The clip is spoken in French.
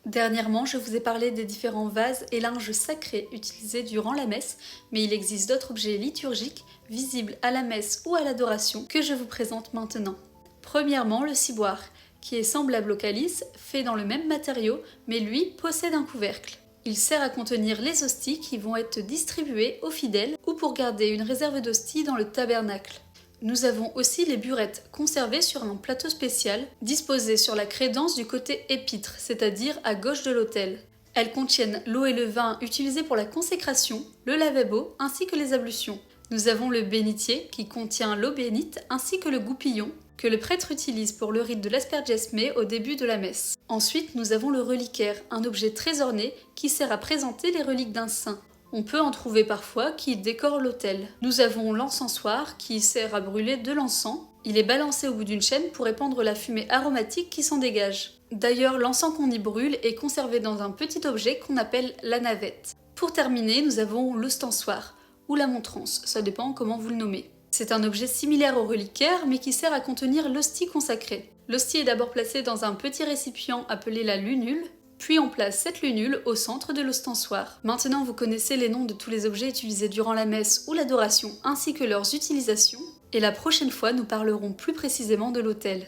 Dernièrement, je vous ai parlé des différents vases et linges sacrés utilisés durant la messe, mais il existe d'autres objets liturgiques visibles à la messe ou à l'adoration que je vous présente maintenant. Premièrement, le ciboire, qui est semblable au calice, fait dans le même matériau, mais lui possède un couvercle. Il sert à contenir les hosties qui vont être distribuées aux fidèles ou pour garder une réserve d'hosties dans le tabernacle. Nous avons aussi les burettes conservées sur un plateau spécial, disposées sur la crédence du côté épître, c'est-à-dire à gauche de l'autel. Elles contiennent l'eau et le vin utilisés pour la consécration, le lavabo ainsi que les ablutions. Nous avons le bénitier qui contient l'eau bénite ainsi que le goupillon que le prêtre utilise pour le rite de l'aspergesme au début de la messe. Ensuite, nous avons le reliquaire, un objet très orné qui sert à présenter les reliques d'un saint. On peut en trouver parfois qui décorent l'autel. Nous avons l'encensoir qui sert à brûler de l'encens. Il est balancé au bout d'une chaîne pour répandre la fumée aromatique qui s'en dégage. D'ailleurs, l'encens qu'on y brûle est conservé dans un petit objet qu'on appelle la navette. Pour terminer, nous avons l'ostensoir, ou la montrance, ça dépend comment vous le nommez. C'est un objet similaire au reliquaire, mais qui sert à contenir l'hostie consacrée. L'hostie est d'abord placée dans un petit récipient appelé la lunule, puis on place cette lunule au centre de l'ostensoir. Maintenant, vous connaissez les noms de tous les objets utilisés durant la messe ou l'adoration, ainsi que leurs utilisations, et la prochaine fois, nous parlerons plus précisément de l'autel.